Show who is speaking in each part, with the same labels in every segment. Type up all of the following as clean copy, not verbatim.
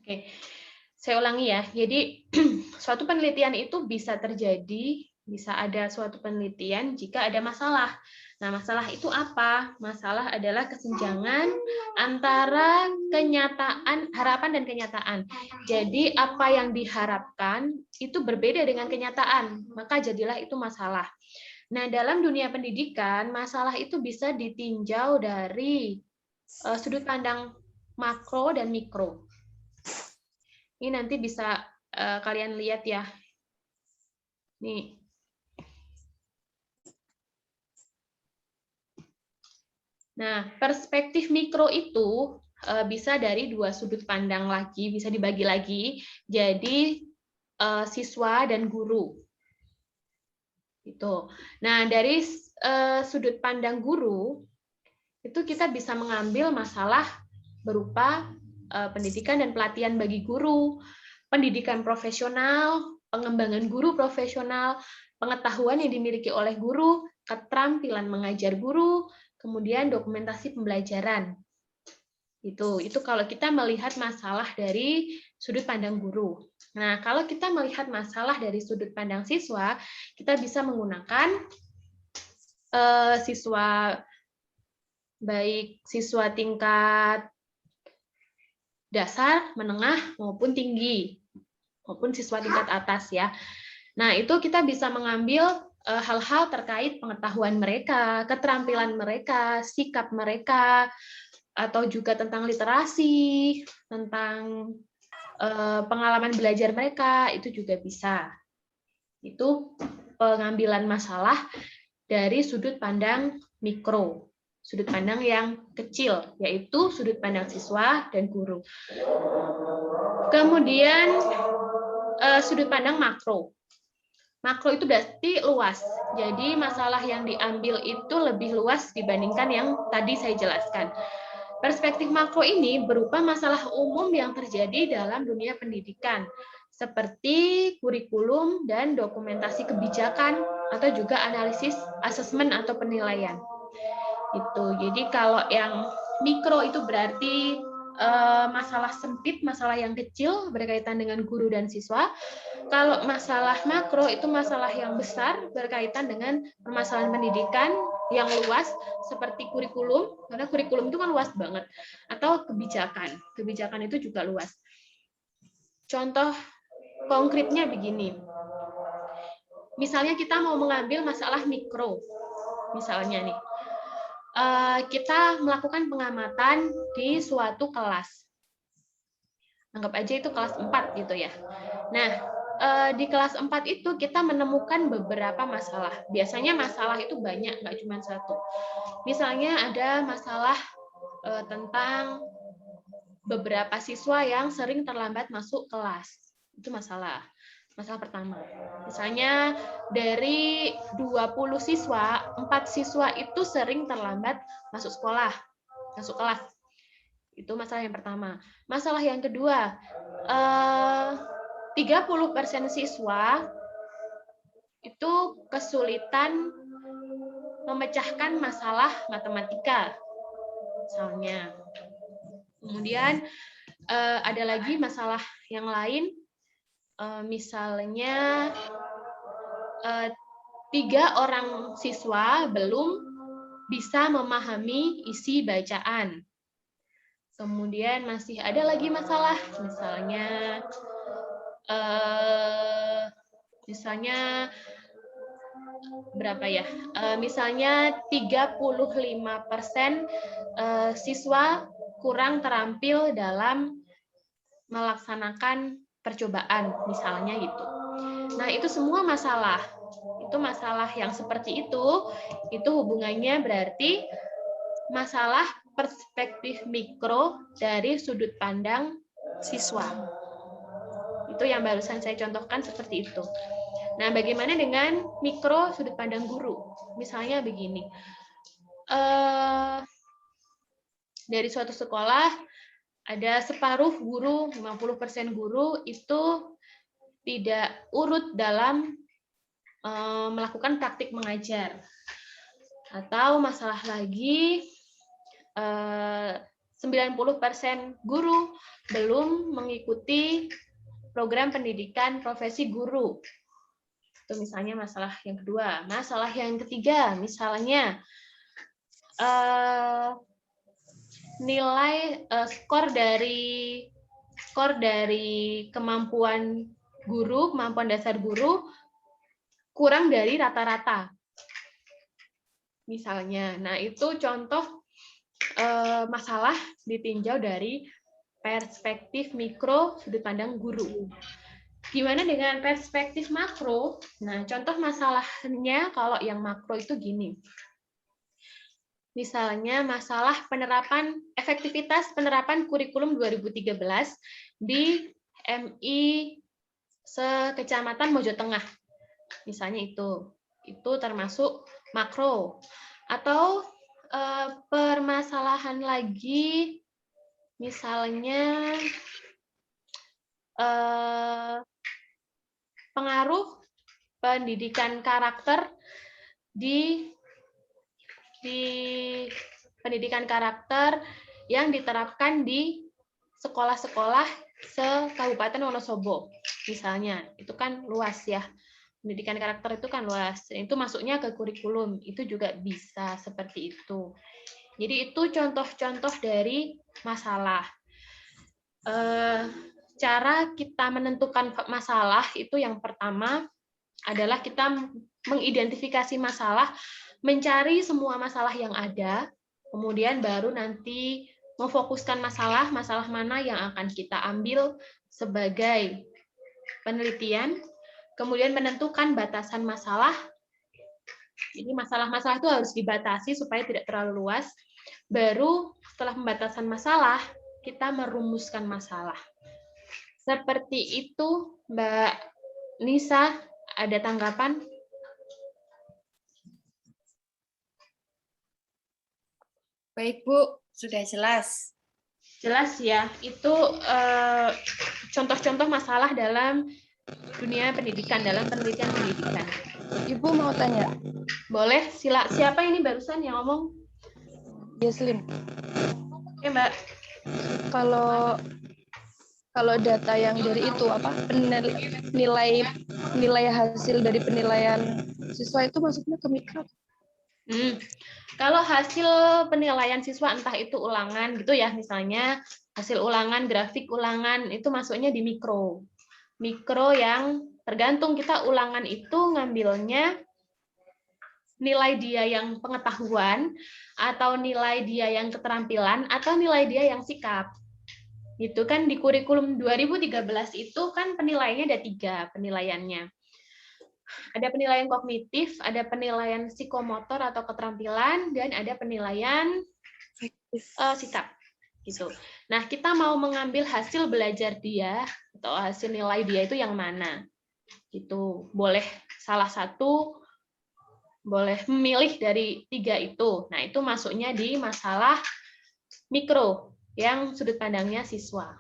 Speaker 1: Oke, saya ulangi ya. Jadi suatu penelitian itu bisa terjadi, bisa ada suatu penelitian jika ada masalah. Nah, masalah itu apa? Masalah adalah kesenjangan antara kenyataan, harapan dan kenyataan. Jadi apa yang diharapkan itu berbeda dengan kenyataan, maka jadilah itu masalah. Nah, dalam dunia pendidikan, masalah itu bisa ditinjau dari sudut pandang makro dan mikro. Ini nanti bisa kalian lihat ya. Nih. Nah, perspektif mikro itu bisa dari dua sudut pandang lagi, bisa dibagi lagi. Jadi siswa dan guru. Gitu. Nah, dari sudut pandang guru itu kita bisa mengambil masalah berupa pendidikan dan pelatihan bagi guru, pendidikan profesional, pengembangan guru profesional, pengetahuan yang dimiliki oleh guru, keterampilan mengajar guru, kemudian dokumentasi pembelajaran. Itu kalau kita melihat masalah dari sudut pandang guru. Nah, kalau kita melihat masalah dari sudut pandang siswa, kita bisa menggunakan siswa baik siswa tingkat dasar, menengah, maupun tinggi, maupun siswa tingkat atas ya. Nah, itu kita bisa mengambil hal-hal terkait pengetahuan mereka, keterampilan mereka, sikap mereka, atau juga tentang literasi, tentang pengalaman belajar mereka, itu juga bisa. Itu pengambilan masalah dari sudut pandang mikro, sudut pandang yang kecil, yaitu sudut pandang siswa dan guru. Kemudian sudut pandang makro. Makro itu berarti luas. Jadi masalah yang diambil itu lebih luas dibandingkan yang tadi saya jelaskan. Perspektif makro ini berupa masalah umum yang terjadi dalam dunia pendidikan, seperti kurikulum dan dokumentasi kebijakan, atau juga analisis asesmen atau penilaian. Jadi kalau yang mikro itu berarti masalah sempit, masalah yang kecil berkaitan dengan guru dan siswa. Kalau masalah makro itu masalah yang besar berkaitan dengan permasalahan pendidikan yang luas seperti kurikulum, karena kurikulum itu kan luas banget, atau kebijakan. Kebijakan itu juga luas. Contoh konkretnya begini. Misalnya kita mau mengambil masalah mikro. Misalnya nih, kita melakukan pengamatan di suatu kelas. Anggap aja itu kelas 4 gitu ya. Nah, di kelas 4 itu kita menemukan beberapa masalah. Biasanya masalah itu banyak, nggak cuma satu. Misalnya ada masalah tentang beberapa siswa yang sering terlambat masuk kelas. Itu masalah pertama. Misalnya dari 20 siswa, 4 siswa itu sering terlambat masuk sekolah, masuk kelas. Itu masalah yang pertama. Masalah yang kedua, 30% siswa itu kesulitan memecahkan masalah matematika, misalnya. Kemudian ada lagi masalah yang lain, misalnya 3 orang siswa belum bisa memahami isi bacaan. Kemudian masih ada lagi masalah, misalnya berapa ya? Misalnya 35% siswa kurang terampil dalam melaksanakan percobaan, misalnya gitu. Nah, itu semua masalah. Itu masalah yang seperti itu hubungannya berarti masalah perspektif mikro dari sudut pandang siswa. Itu yang barusan saya contohkan seperti itu. Nah, bagaimana dengan mikro sudut pandang guru? Misalnya begini, dari suatu sekolah ada separuh guru, 50% guru itu tidak urut dalam melakukan praktik mengajar. Atau masalah lagi, 90% guru belum mengikuti program pendidikan profesi guru. Itu misalnya masalah yang kedua. Masalah yang ketiga, misalnya nilai skor dari kemampuan guru, kemampuan dasar guru kurang dari rata-rata. Misalnya, nah itu contoh masalah ditinjau dari perspektif mikro sudut pandang guru. Gimana dengan perspektif makro? Nah, contoh masalahnya kalau yang makro itu gini. Misalnya masalah efektivitas penerapan kurikulum 2013 di MI Sekecamatan Mojo Tengah. Misalnya itu termasuk makro. Atau permasalahan lagi, misalnya pengaruh pendidikan karakter di pendidikan karakter yang diterapkan di sekolah-sekolah se-Kabupaten Wonosobo. Misalnya, itu kan luas ya. Pendidikan karakter itu kan luas. Itu masuknya ke kurikulum. Itu juga bisa seperti itu. Jadi itu contoh-contoh dari masalah. Cara kita menentukan masalah itu yang pertama adalah kita mengidentifikasi masalah, mencari semua masalah yang ada, kemudian baru nanti memfokuskan masalah mana yang akan kita ambil sebagai penelitian, kemudian menentukan batasan masalah. Jadi masalah-masalah itu harus dibatasi supaya tidak terlalu luas. Baru setelah pembatasan masalah, kita merumuskan masalah. Seperti itu, Mbak Nisa, ada tanggapan?
Speaker 2: Baik, Bu. Sudah jelas.
Speaker 1: Jelas ya, itu contoh-contoh masalah dalam dunia pendidikan, dalam penelitian pendidikan.
Speaker 3: Ibu mau tanya?
Speaker 1: Boleh, siapa ini barusan yang ngomong?
Speaker 3: Yeslin.
Speaker 1: Oke, Mbak.
Speaker 3: Kalau data yang dari itu nilai hasil dari penilaian siswa itu maksudnya ke mikro?
Speaker 1: Kalau hasil penilaian siswa entah itu ulangan gitu ya, misalnya hasil ulangan, grafik ulangan itu masuknya di mikro. Mikro yang tergantung kita ulangan itu ngambilnya nilai dia yang pengetahuan atau nilai dia yang keterampilan atau nilai dia yang sikap. Gitu kan di kurikulum 2013 itu kan penilaiannya ada 3 penilaiannya. Ada penilaian kognitif, ada penilaian psikomotor atau keterampilan, dan ada penilaian sikap. Gitu. Nah, kita mau mengambil hasil belajar dia atau hasil nilai dia itu yang mana? Gitu. Boleh salah satu, boleh memilih dari 3 itu. Nah, itu masuknya di masalah mikro yang sudut pandangnya siswa.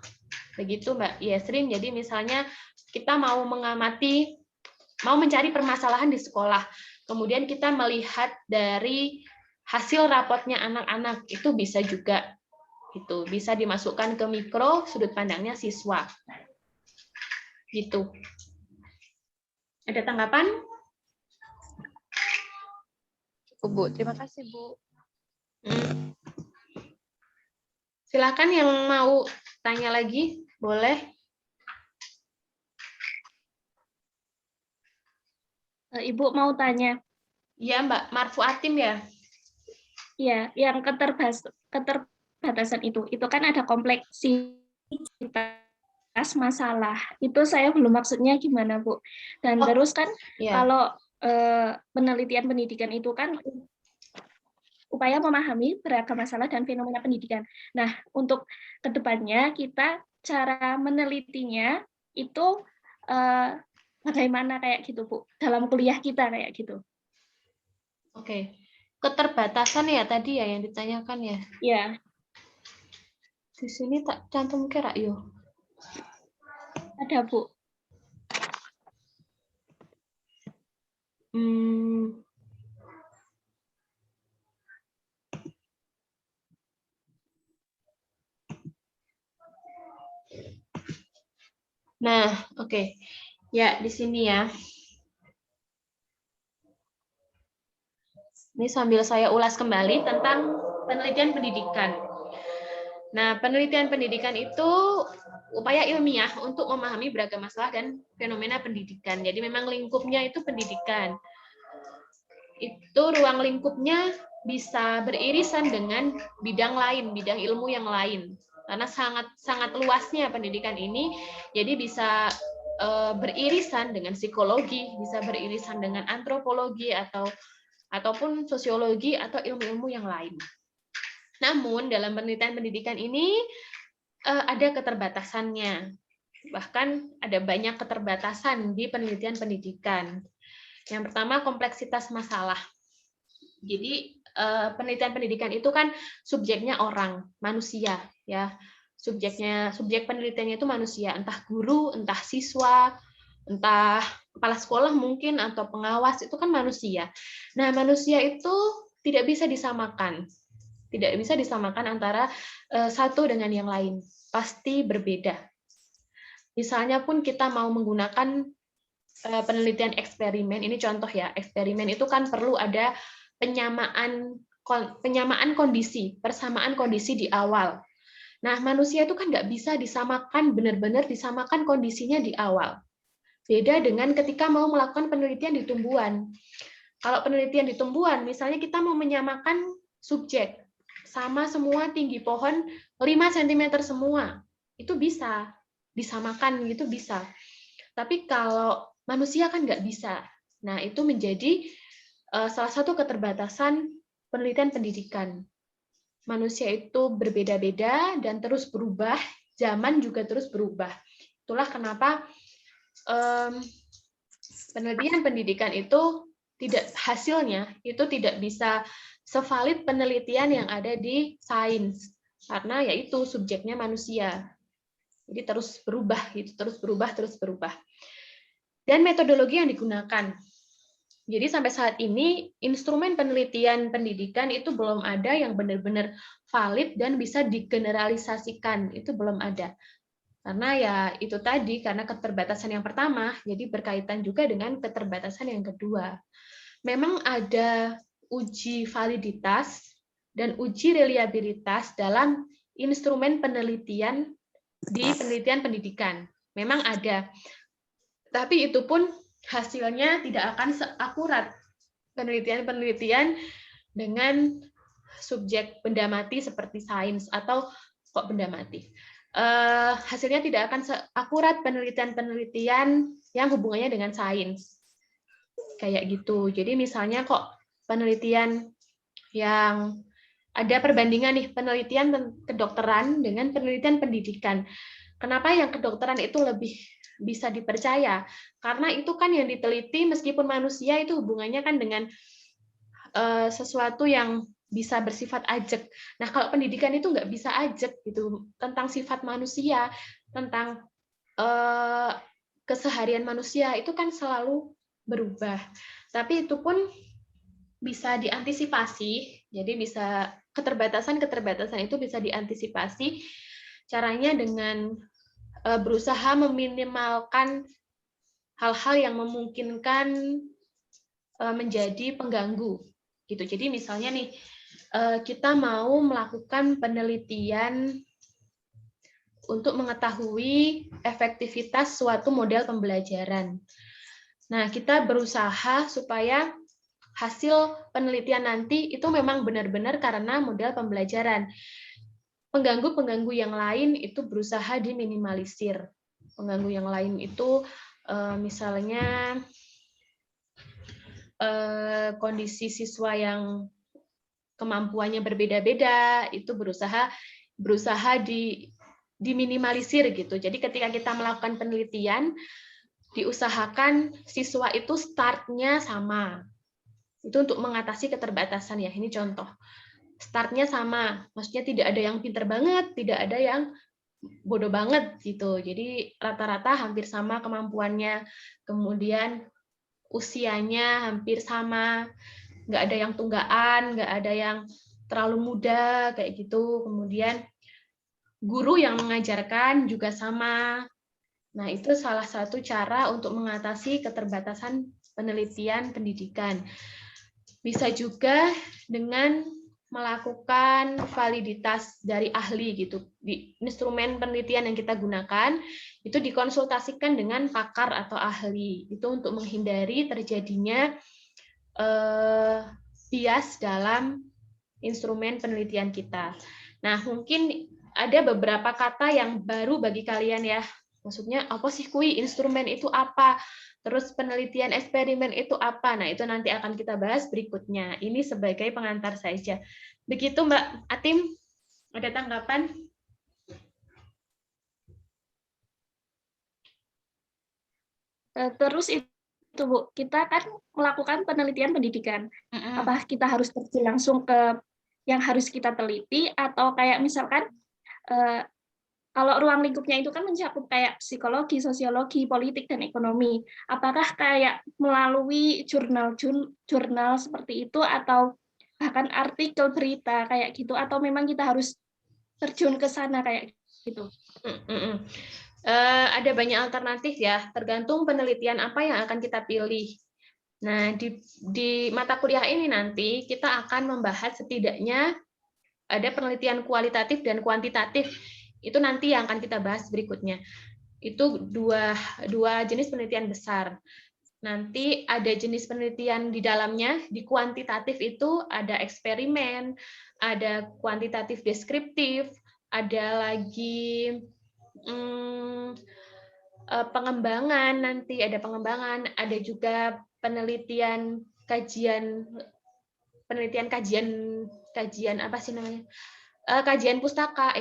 Speaker 1: Begitu Mbak Yesrin. Jadi misalnya kita mau mencari permasalahan di sekolah, kemudian kita melihat dari hasil rapotnya anak-anak, itu bisa juga gitu, bisa dimasukkan ke mikro sudut pandangnya siswa. Gitu. Ada tanggapan?
Speaker 3: Bu, terima kasih, Bu.
Speaker 1: Silakan yang mau tanya lagi, boleh.
Speaker 4: Ibu mau tanya.
Speaker 1: Iya, Mbak Marfu Atim ya?
Speaker 4: Iya, yang keterbatasan itu kan ada kompleksitas masalah. Itu saya belum maksudnya gimana, Bu. Dan terus kan kalau penelitian pendidikan itu kan upaya memahami beragam masalah dan fenomena pendidikan. Nah, untuk kedepannya kita cara menelitinya itu bagaimana kayak gitu, Bu, dalam kuliah kita kayak gitu.
Speaker 1: Oke. Keterbatasan ya tadi ya yang ditanyakan ya?
Speaker 4: Iya.
Speaker 1: Di sini tak cantum kira yo.
Speaker 4: Ada, Bu.
Speaker 1: Nah, oke. Ya, di sini ya. Ini sambil saya ulas kembali tentang penelitian pendidikan. Nah, penelitian pendidikan itu upaya ilmiah untuk memahami beragam masalah dan fenomena pendidikan. Jadi memang lingkupnya itu pendidikan. Itu ruang lingkupnya bisa beririsan dengan bidang lain, bidang ilmu yang lain. Karena sangat luasnya pendidikan ini, jadi bisa beririsan dengan psikologi, bisa beririsan dengan antropologi ataupun sosiologi atau ilmu-ilmu yang lain. Namun dalam penelitian pendidikan ini ada keterbatasannya. Bahkan ada banyak keterbatasan di penelitian pendidikan. Yang pertama, kompleksitas masalah. Jadi penelitian pendidikan itu kan subjeknya orang, manusia, ya. Subjek penelitiannya itu manusia, entah guru, entah siswa, entah kepala sekolah mungkin atau pengawas, itu kan manusia. Nah, manusia itu tidak bisa disamakan. Tidak bisa disamakan antara satu dengan yang lain. Pasti berbeda. Misalnya pun kita mau menggunakan penelitian eksperimen, ini contoh ya, eksperimen itu kan perlu ada penyamaan kondisi, persamaan kondisi di awal. Nah, manusia itu kan nggak bisa disamakan, benar-benar disamakan kondisinya di awal. Beda dengan ketika mau melakukan penelitian di tumbuhan. Kalau penelitian di tumbuhan, misalnya kita mau menyamakan subjek, sama semua tinggi pohon 5 cm semua, itu bisa disamakan, gitu bisa. Tapi kalau manusia kan nggak bisa. Nah, itu menjadi salah satu keterbatasan penelitian pendidikan. Manusia itu berbeda-beda dan terus berubah, zaman juga terus berubah. Itulah kenapa penelitian pendidikan itu hasilnya itu tidak bisa sevalid penelitian yang ada di sains, karena yaitu subjeknya manusia. Jadi terus berubah, gitu, terus berubah. Dan metodologi yang digunakan. Jadi sampai saat ini instrumen penelitian pendidikan itu belum ada yang benar-benar valid dan bisa digeneralisasikan, itu belum ada. Karena ya itu tadi, karena keterbatasan yang pertama, jadi berkaitan juga dengan keterbatasan yang kedua. Memang ada uji validitas dan uji reliabilitas dalam instrumen penelitian di penelitian pendidikan. Memang ada. Tapi itu pun hasilnya tidak akan seakurat penelitian-penelitian dengan subjek benda mati seperti sains atau kok benda mati. Hasilnya tidak akan seakurat penelitian-penelitian yang hubungannya dengan sains. Kayak gitu. Jadi misalnya kok penelitian yang ada perbandingan nih, penelitian kedokteran dengan penelitian pendidikan. Kenapa yang kedokteran itu lebih bisa dipercaya? Karena itu kan yang diteliti meskipun manusia itu hubungannya kan dengan sesuatu yang bisa bersifat ajek. Nah, kalau pendidikan itu nggak bisa ajek gitu, tentang sifat manusia, tentang keseharian manusia itu kan selalu berubah. Tapi itu pun bisa diantisipasi. Jadi bisa keterbatasan itu bisa diantisipasi. Caranya dengan berusaha meminimalkan hal-hal yang memungkinkan menjadi pengganggu gitu. Jadi misalnya nih kita mau melakukan penelitian untuk mengetahui efektivitas suatu model pembelajaran. Nah, kita berusaha supaya hasil penelitian nanti itu memang benar-benar karena model pembelajaran. Pengganggu-pengganggu yang lain itu berusaha diminimalisir. Pengganggu yang lain itu misalnya kondisi siswa yang kemampuannya berbeda-beda itu berusaha diminimalisir gitu. Jadi ketika kita melakukan penelitian, diusahakan siswa itu startnya sama. Itu untuk mengatasi keterbatasan ya. Ini contoh. Startnya sama, maksudnya tidak ada yang pinter banget, tidak ada yang bodoh banget gitu. Jadi rata-rata hampir sama kemampuannya, kemudian usianya hampir sama, nggak ada yang tunggaan, nggak ada yang terlalu muda kayak gitu. Kemudian guru yang mengajarkan juga sama. Nah, itu salah satu cara untuk mengatasi keterbatasan penelitian pendidikan. Bisa juga dengan melakukan validitas dari ahli gitu. Di instrumen penelitian yang kita gunakan itu dikonsultasikan dengan pakar atau ahli. Itu untuk menghindari terjadinya bias dalam instrumen penelitian kita. Nah, mungkin ada beberapa kata yang baru bagi kalian ya. Maksudnya apa sih kui? Instrumen itu apa? Terus penelitian eksperimen itu apa? Nah, itu nanti akan kita bahas berikutnya. Ini sebagai pengantar saja. Begitu Mbak Atim, ada tanggapan?
Speaker 4: Terus itu Bu, kita kan melakukan penelitian pendidikan. Apa kita harus terjun langsung ke yang harus kita teliti, atau kayak misalkan kalau ruang lingkupnya itu kan mencakup kayak psikologi, sosiologi, politik, dan ekonomi. Apakah kayak melalui jurnal seperti itu, atau bahkan artikel berita kayak gitu, atau memang kita harus terjun ke sana kayak gitu?
Speaker 1: Ada banyak alternatif ya, tergantung penelitian apa yang akan kita pilih. Nah, di mata kuliah ini nanti kita akan membahas setidaknya ada penelitian kualitatif dan kuantitatif. Itu nanti yang akan kita bahas berikutnya. Itu dua jenis penelitian besar. Nanti ada jenis penelitian di dalamnya. Di kuantitatif itu ada eksperimen, ada kuantitatif deskriptif, ada lagi pengembangan, nanti ada pengembangan, ada juga penelitian kajian apa sih namanya? Kajian pustaka,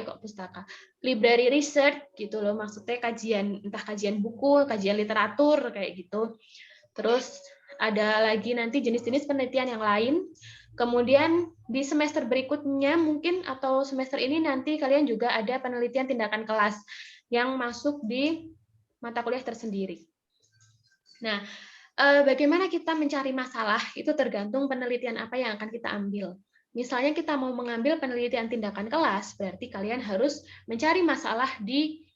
Speaker 1: library research gitu loh, maksudnya entah kajian buku, kajian literatur kayak gitu. Terus ada lagi nanti jenis-jenis penelitian yang lain. Kemudian di semester berikutnya mungkin atau semester ini nanti kalian juga ada penelitian tindakan kelas yang masuk di mata kuliah tersendiri. Nah, bagaimana kita mencari masalah itu tergantung penelitian apa yang akan kita ambil. Misalnya kita mau mengambil penelitian tindakan kelas, berarti kalian harus mencari masalah di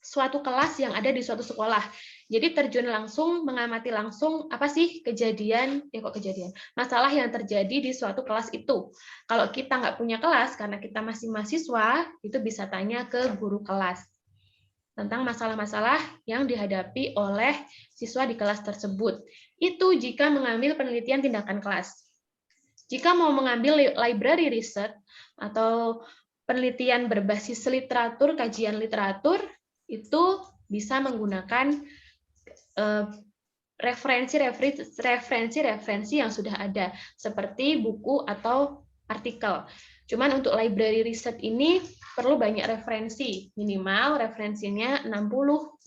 Speaker 1: suatu kelas yang ada di suatu sekolah. Jadi terjun langsung, mengamati langsung apa sih masalah yang terjadi di suatu kelas itu. Kalau kita nggak punya kelas, karena kita masih mahasiswa, itu bisa tanya ke guru kelas tentang masalah-masalah yang dihadapi oleh siswa di kelas tersebut. Itu jika mengambil penelitian tindakan kelas. Jika mau mengambil library research atau penelitian berbasis literatur, kajian literatur, itu bisa menggunakan referensi-referensi yang sudah ada, seperti buku atau artikel. Cuman untuk library research ini perlu banyak referensi, minimal referensinya 60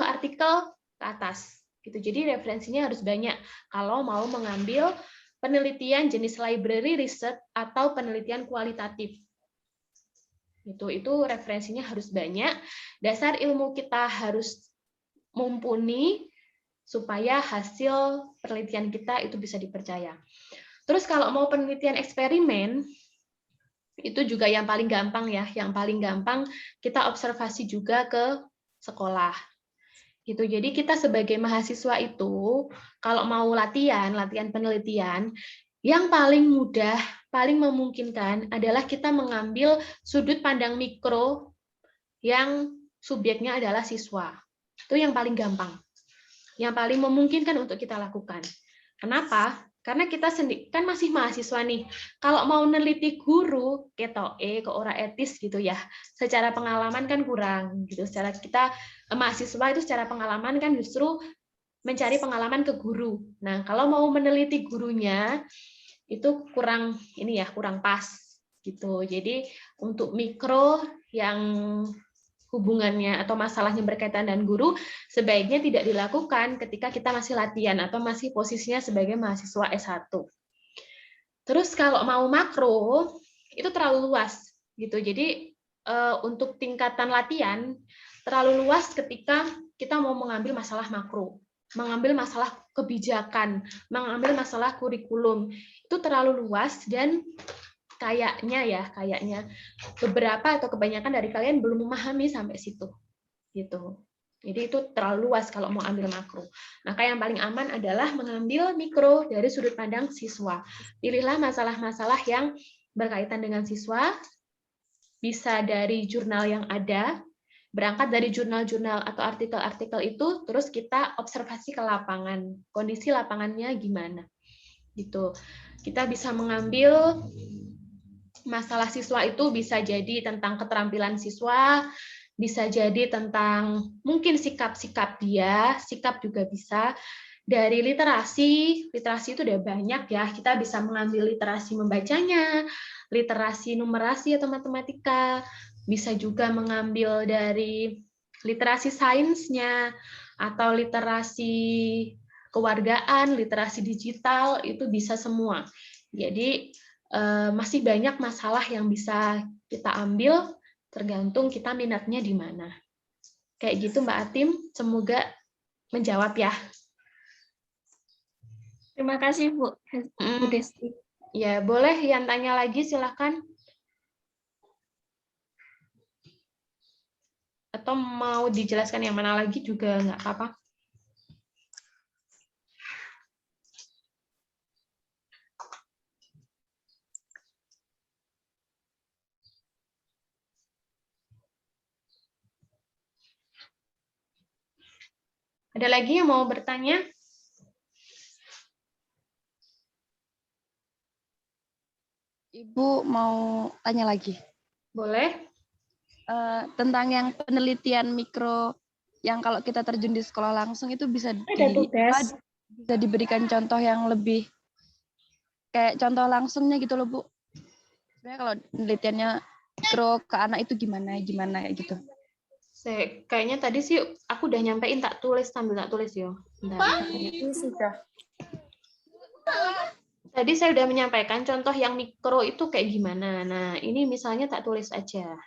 Speaker 1: artikel ke atas. Gitu. Jadi referensinya harus banyak kalau mau mengambil penelitian jenis library research atau penelitian kualitatif. Itu referensinya harus banyak, dasar ilmu kita harus mumpuni supaya hasil penelitian kita itu bisa dipercaya. Terus kalau mau penelitian eksperimen, itu juga yang paling gampang ya, yang paling gampang kita observasi juga ke sekolah. Gitu. Jadi kita sebagai mahasiswa itu kalau mau latihan penelitian, yang paling mudah, paling memungkinkan adalah kita mengambil sudut pandang mikro yang subjeknya adalah siswa. Itu yang paling gampang. Yang paling memungkinkan untuk kita lakukan. Kenapa? Karena kita sendiri kan masih mahasiswa nih. Kalau mau neliti guru, kok ora etis gitu ya. Secara pengalaman kan kurang gitu. Secara kita mahasiswa itu secara pengalaman kan justru mencari pengalaman ke guru. Nah, kalau mau meneliti gurunya itu kurang pas gitu. Jadi untuk mikro yang hubungannya atau masalahnya berkaitan dengan guru sebaiknya tidak dilakukan ketika kita masih latihan atau masih posisinya sebagai mahasiswa S1. Terus kalau mau makro itu terlalu luas gitu. Jadi untuk tingkatan latihan terlalu luas ketika kita mau mengambil masalah makro, mengambil masalah kebijakan, mengambil masalah kurikulum. Itu terlalu luas dan kayaknya beberapa atau kebanyakan dari kalian belum memahami sampai situ. gitu. Jadi itu terlalu luas kalau mau ambil makro. Maka yang paling aman adalah mengambil mikro dari sudut pandang siswa. Pilihlah masalah-masalah yang berkaitan dengan siswa, bisa dari jurnal yang ada, berangkat dari jurnal-jurnal atau artikel-artikel itu, terus kita observasi ke lapangan, kondisi lapangannya gimana. Gitu. Kita bisa mengambil masalah siswa itu bisa jadi tentang keterampilan siswa, bisa jadi tentang mungkin sikap-sikap dia, sikap juga bisa. Dari literasi itu udah banyak ya, kita bisa mengambil literasi membacanya, literasi numerasi atau matematika, bisa juga mengambil dari literasi sainsnya, atau literasi kewargaan, literasi digital, itu bisa semua. Jadi masih banyak masalah yang bisa kita ambil, tergantung kita minatnya di mana. Kayak gitu Mbak Atim, semoga menjawab ya.
Speaker 4: Terima kasih Bu Desti.
Speaker 1: Ya, boleh yang tanya lagi silahkan. Atau mau dijelaskan yang mana lagi juga nggak apa-apa. Ada lagi yang mau bertanya?
Speaker 3: Ibu mau tanya lagi.
Speaker 1: Boleh.
Speaker 3: Tentang yang penelitian mikro yang kalau kita terjun di sekolah langsung itu bisa bisa diberikan contoh yang lebih kayak contoh langsungnya gitu loh Bu. Sebenarnya kalau penelitiannya mikro ke anak itu gimana kayak gitu.
Speaker 1: Kayaknya tadi sih aku udah nyampein, tak tulis sambil tak tulis ya.
Speaker 2: Ini sudah.
Speaker 1: Tadi saya udah menyampaikan contoh yang mikro itu kayak gimana. Nah, ini misalnya tak tulis aja.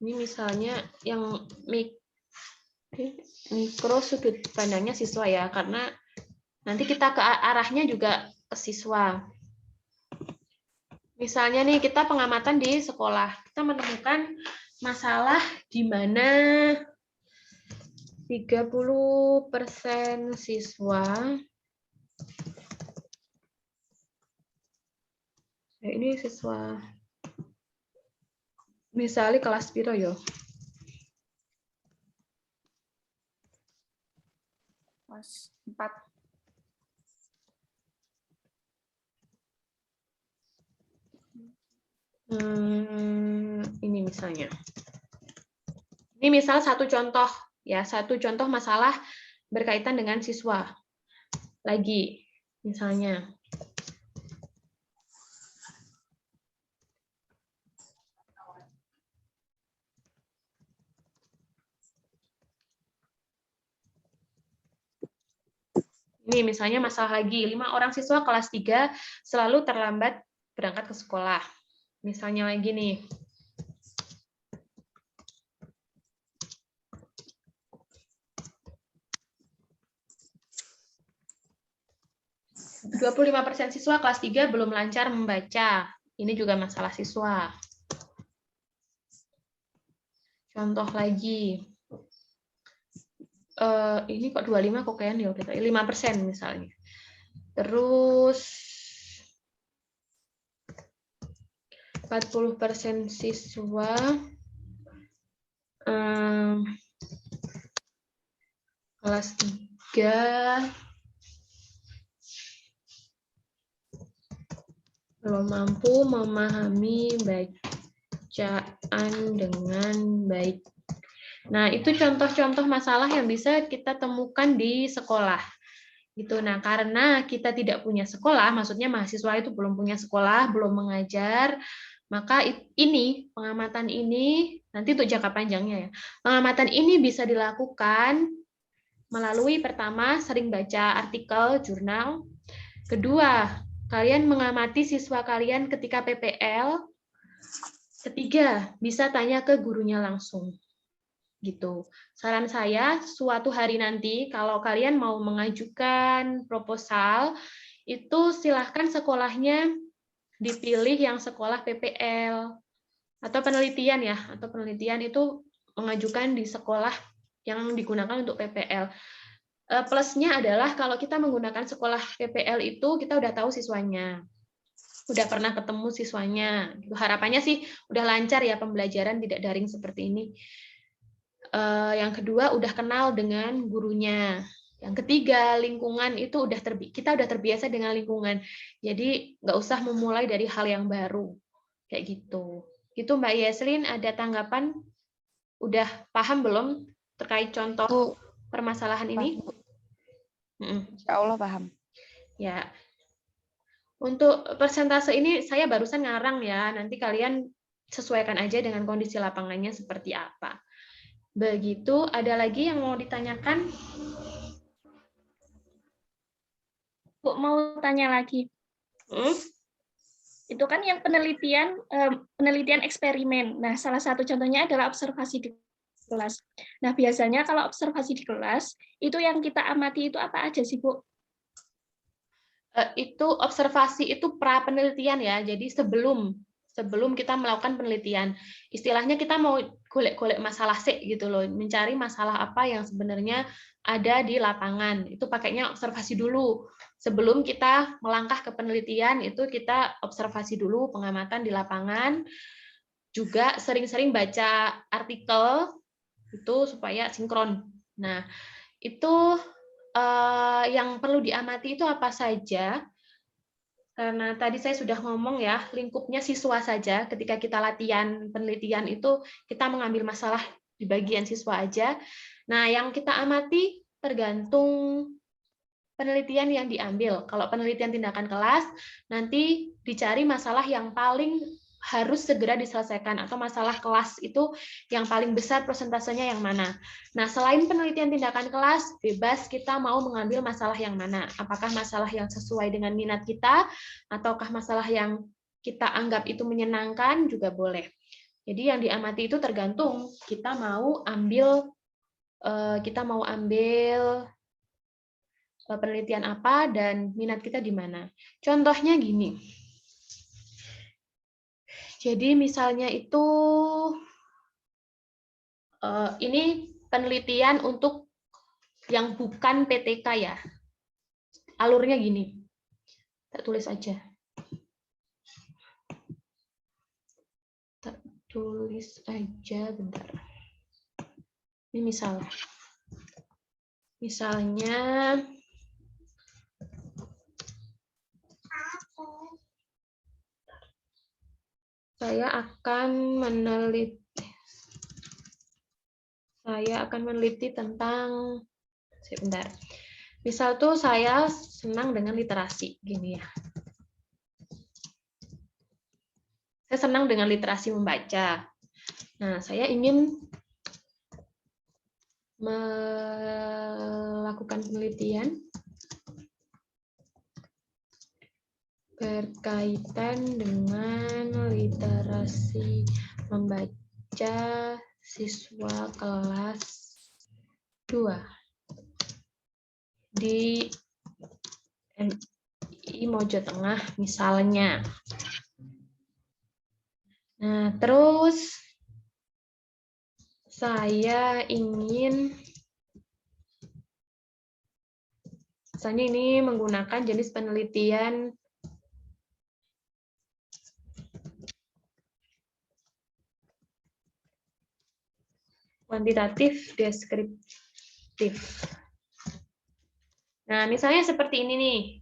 Speaker 1: Ini misalnya yang mikro sudut pandangnya siswa ya, karena nanti kita ke arahnya juga ke siswa. Misalnya nih kita pengamatan di sekolah, kita menemukan masalah di mana 30% siswa, ini siswa, misalnya kelas piro yo?
Speaker 2: Kelas 4.
Speaker 1: Ini misalnya. Ini misal satu contoh ya, satu contoh masalah berkaitan dengan siswa. Lagi misalnya. Ini misalnya masalah lagi, 5 orang siswa kelas 3 selalu terlambat berangkat ke sekolah. Misalnya lagi nih. 25% siswa kelas 3 belum lancar membaca. Ini juga masalah siswa. Contoh lagi. Ini kok 25 kok kayaknya ya, 5% misalnya. Terus 40% siswa kelas 3 belum mampu memahami bacaan dengan baik. Nah, itu contoh-contoh masalah yang bisa kita temukan di sekolah. Gitu. Nah, karena kita tidak punya sekolah, maksudnya mahasiswa itu belum punya sekolah, belum mengajar, maka ini, pengamatan ini, nanti untuk jangka panjangnya ya, pengamatan ini bisa dilakukan melalui pertama, sering baca artikel, jurnal. Kedua, kalian mengamati siswa kalian ketika PPL. Ketiga, bisa tanya ke gurunya langsung. gitu. Saran saya suatu hari nanti kalau kalian mau mengajukan proposal itu silahkan sekolahnya dipilih yang sekolah PPL atau penelitian ya, atau penelitian itu mengajukan di sekolah yang digunakan untuk PPL. Plusnya adalah kalau kita menggunakan sekolah PPL itu kita udah tahu siswanya, udah pernah ketemu siswanya. Harapannya sih udah lancar ya pembelajaran tidak daring seperti ini. Yang kedua udah kenal dengan gurunya. Yang ketiga lingkungan itu kita udah terbiasa dengan lingkungan. Jadi nggak usah memulai dari hal yang baru kayak gitu. Itu Mbak Yeslin ada tanggapan? Udah paham belum terkait contoh permasalahan ini?
Speaker 3: Insya Allah paham.
Speaker 1: Ya. Untuk persentase ini saya barusan ngarang ya. Nanti kalian sesuaikan aja dengan kondisi lapangannya seperti apa. Begitu, ada lagi yang mau ditanyakan?
Speaker 4: Bu, mau tanya lagi. Itu kan yang penelitian eksperimen. Nah, salah satu contohnya adalah observasi di kelas. Nah, biasanya kalau observasi di kelas, itu yang kita amati itu apa aja sih, Bu?
Speaker 1: Itu observasi itu pra penelitian ya. Jadi sebelum kita melakukan penelitian, istilahnya kita mau golek-golek masalah sih gitu loh, mencari masalah apa yang sebenarnya ada di lapangan. Itu pakainya observasi dulu. Sebelum kita melangkah ke penelitian, itu kita observasi dulu, pengamatan di lapangan. Juga sering-sering baca artikel itu supaya sinkron. Nah, itu yang perlu diamati itu apa saja? Karena tadi saya sudah ngomong ya, lingkupnya siswa saja. Ketika kita latihan penelitian itu, kita mengambil masalah di bagian siswa aja. Nah, yang kita amati tergantung penelitian yang diambil. Kalau penelitian tindakan kelas, nanti dicari masalah yang paling harus segera diselesaikan, atau masalah kelas itu yang paling besar persentasenya yang mana. Nah, selain penelitian tindakan kelas, bebas kita mau mengambil masalah yang mana. Apakah masalah yang sesuai dengan minat kita, ataukah masalah yang kita anggap itu menyenangkan, juga boleh. Jadi yang diamati itu tergantung kita mau ambil penelitian apa dan minat kita di mana. Contohnya gini. Jadi misalnya itu ini penelitian untuk yang bukan PTK ya. Alurnya gini. Tak tulis aja. Tak tulis aja bentar. Ini misalnya saya akan meneliti tentang, sebentar. Misal tuh saya senang dengan literasi, gini ya. Saya senang dengan literasi membaca. Nah, saya ingin melakukan penelitian berkaitan dengan literasi membaca siswa kelas 2 di MI Mojo Tengah misalnya. Nah, terus saya ingin, misalnya ini menggunakan jenis penelitian kuantitatif deskriptif. Nah, misalnya seperti ini nih.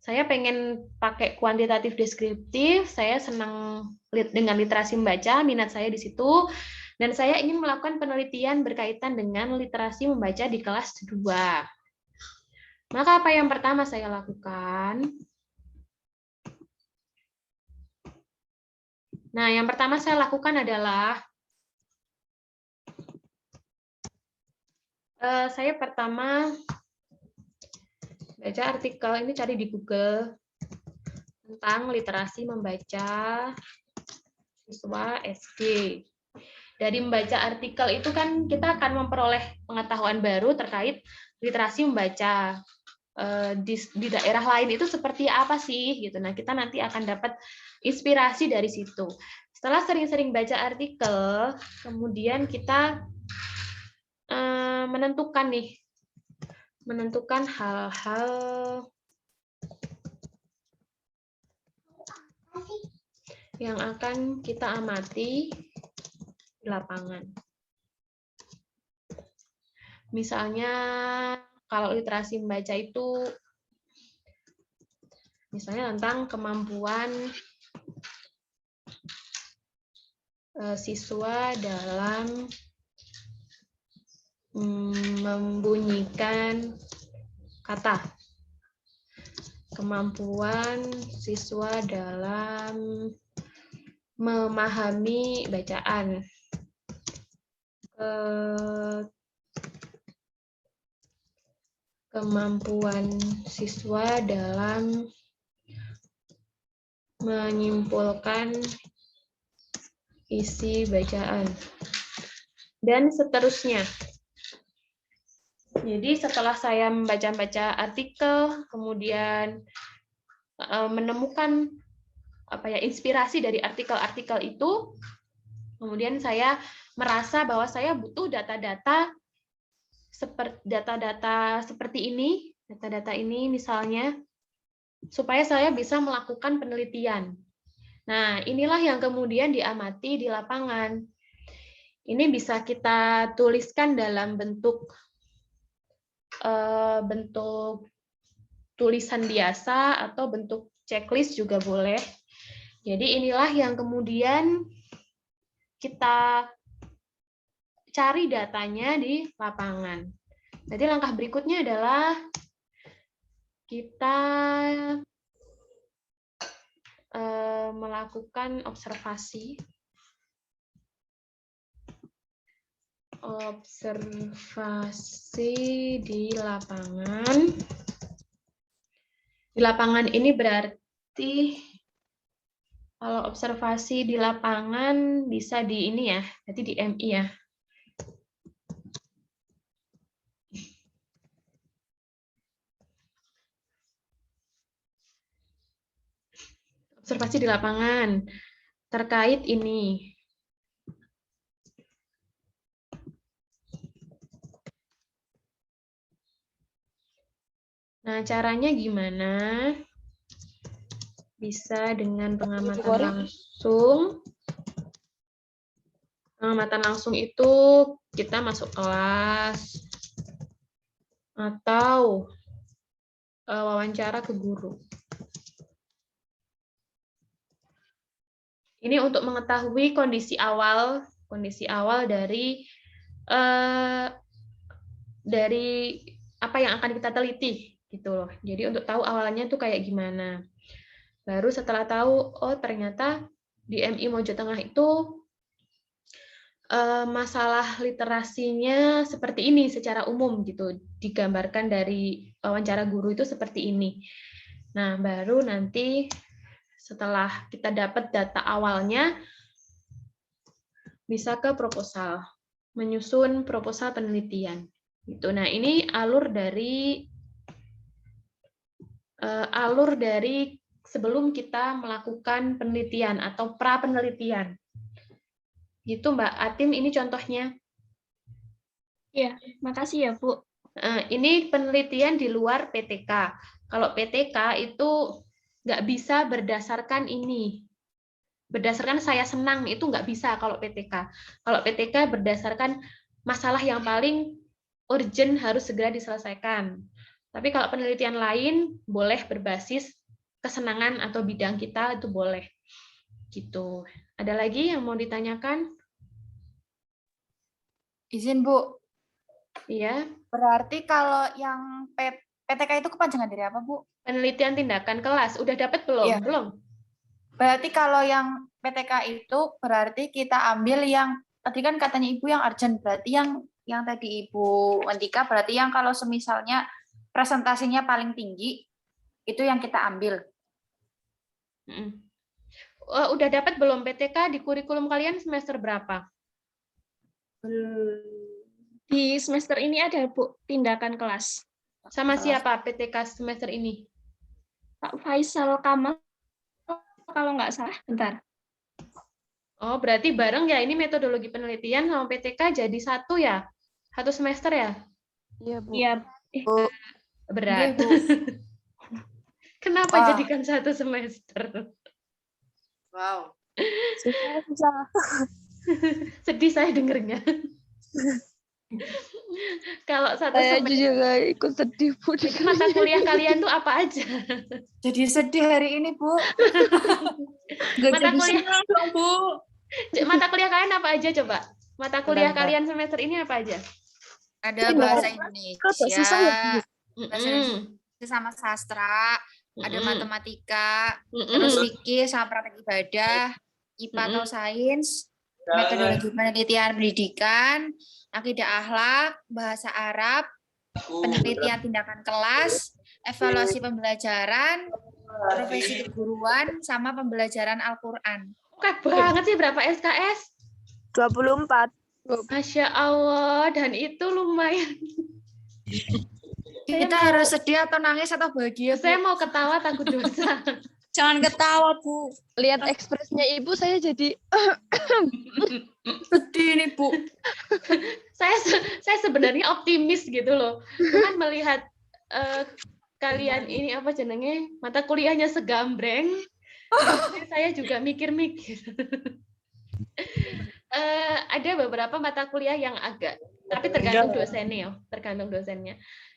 Speaker 1: Saya pengen pakai kuantitatif deskriptif, saya senang dengan literasi membaca, minat saya di situ, dan saya ingin melakukan penelitian berkaitan dengan literasi membaca di kelas 2. Maka apa yang pertama saya lakukan? Nah, yang pertama saya lakukan adalah saya pertama baca artikel, ini cari di Google tentang literasi membaca siswa SD. Dari membaca artikel itu kan kita akan memperoleh pengetahuan baru terkait literasi membaca. Di daerah lain itu seperti apa sih gitu. Nah, kita nanti akan dapat inspirasi dari situ. Setelah sering-sering baca artikel, kemudian kita menentukan hal-hal yang akan kita amati di lapangan. Misalnya kalau literasi membaca itu misalnya tentang kemampuan siswa dalam membunyikan kata. Kemampuan siswa dalam memahami bacaan. Kemampuan siswa dalam menyimpulkan isi bacaan, dan seterusnya. Jadi setelah saya membaca artikel, kemudian menemukan inspirasi dari artikel-artikel itu, kemudian saya merasa bahwa saya butuh data-data seperti ini, data-data ini misalnya, supaya saya bisa melakukan penelitian. Nah, inilah yang kemudian diamati di lapangan. Ini bisa kita tuliskan dalam bentuk tulisan biasa atau bentuk checklist juga boleh. Jadi inilah yang kemudian kita cari datanya di lapangan. Jadi langkah berikutnya adalah kita melakukan observasi di lapangan. Di lapangan ini berarti kalau observasi di lapangan bisa di ini ya, berarti di MI ya. Observasi di lapangan terkait ini. Nah, caranya gimana? Bisa dengan pengamatan langsung. Pengamatan langsung itu kita masuk kelas atau wawancara ke guru. Ini untuk mengetahui kondisi awal dari apa yang akan kita teliti gitu loh. Jadi untuk tahu awalnya tuh kayak gimana. Baru setelah tahu, oh ternyata di MI Mojo Tengah itu masalah literasinya seperti ini secara umum gitu, digambarkan dari wawancara guru itu seperti ini. Nah, baru nanti setelah kita dapat data awalnya, bisa ke proposal, menyusun proposal penelitian. Gitu. Nah, ini alur dari sebelum kita melakukan penelitian atau pra-penelitian. Gitu, Mbak Atin, ini contohnya.
Speaker 4: Iya, makasih ya, Bu.
Speaker 1: Ini penelitian di luar PTK. Kalau PTK itu nggak bisa berdasarkan ini. Berdasarkan saya senang, itu nggak bisa kalau PTK. Kalau PTK berdasarkan masalah yang paling urgent harus segera diselesaikan. Tapi kalau penelitian lain boleh berbasis kesenangan atau bidang kita, itu boleh. Gitu. Ada lagi yang mau ditanyakan?
Speaker 2: Izin, Bu.
Speaker 1: Iya.
Speaker 2: Berarti kalau yang PTK itu kepanjangan dari apa, Bu?
Speaker 1: Penelitian tindakan kelas. Udah dapat belum?
Speaker 2: Iya.
Speaker 1: Belum.
Speaker 2: Berarti kalau yang PTK itu berarti kita ambil yang tadi kan katanya Ibu yang urgent, berarti yang tadi Ibu Wentika berarti yang kalau semisalnya presentasinya paling tinggi itu yang kita ambil.
Speaker 1: Udah dapat belum PTK di kurikulum kalian semester berapa?
Speaker 4: Di semester ini ada Bu tindakan kelas.
Speaker 1: Sama siapa PTK semester ini?
Speaker 4: Pak Faisal Kamal kalau nggak salah. Bentar.
Speaker 1: Oh, berarti bareng ya, ini metodologi penelitian sama PTK jadi satu ya? Satu semester ya?
Speaker 3: Iya, Bu.
Speaker 4: Iya.
Speaker 1: Berat.
Speaker 2: Iya, Bu.
Speaker 1: Kenapa
Speaker 2: Wah.
Speaker 1: jadikan satu semester?
Speaker 2: Wow.
Speaker 3: Susah.
Speaker 1: Sedih saya dengernya. Kalau satu
Speaker 3: Saya
Speaker 1: semester,
Speaker 3: juga ikut sedih, Bu.
Speaker 1: mata kuliah kalian tuh apa aja?
Speaker 2: Jadi sedih hari ini, Bu.
Speaker 1: Mata kuliah,
Speaker 2: dong, Bu.
Speaker 1: mata kuliah kalian apa aja coba? Mata kuliah
Speaker 2: Bentar.
Speaker 1: kalian semester ini apa aja?
Speaker 2: Ada bahasa Indonesia, bahasa
Speaker 1: Mm-mm.
Speaker 2: Indonesia sama sastra, ada
Speaker 1: Mm-mm.
Speaker 2: matematika,
Speaker 1: Mm-mm.
Speaker 2: terus fikih sama praktek ibadah, IPA atau sains, metodologi penelitian pendidikan, akidah akhlak, bahasa Arab, penelitian tindakan kelas, evaluasi pembelajaran, profesi keguruan, sama pembelajaran Al-Quran.
Speaker 1: Oke banget sih, berapa SKS?
Speaker 3: 24.
Speaker 1: Masya Allah, dan itu lumayan.
Speaker 2: Kita harus sedih atau nangis atau bahagia, Bu?
Speaker 1: Saya mau ketawa takut dosa.
Speaker 2: Jangan ketawa, Bu.
Speaker 3: Lihat ekspresinya Ibu, saya jadi
Speaker 2: Sedih nih, Bu.
Speaker 1: saya sebenarnya optimis gitu loh. Cuman melihat kalian ini apa jenenge mata kuliahnya segambreng, saya juga mikir-mikir. Ada beberapa mata kuliah yang agak, tapi tergantung dosennya,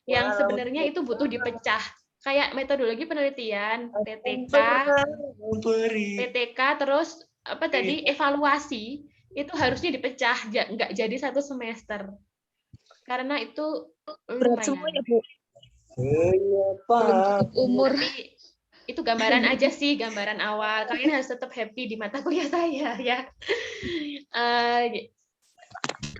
Speaker 1: yang sebenarnya itu butuh dipecah. Kayak metodologi penelitian, PTK, terus apa tadi evaluasi itu harusnya dipecah, nggak jadi satu semester. Karena itu
Speaker 3: berat
Speaker 1: lumayan.
Speaker 3: semua ya, Bu. Belum cukup umur.
Speaker 1: Tapi itu gambaran aja sih, gambaran awal. Kalian harus tetap happy di mata kuliah saya ya.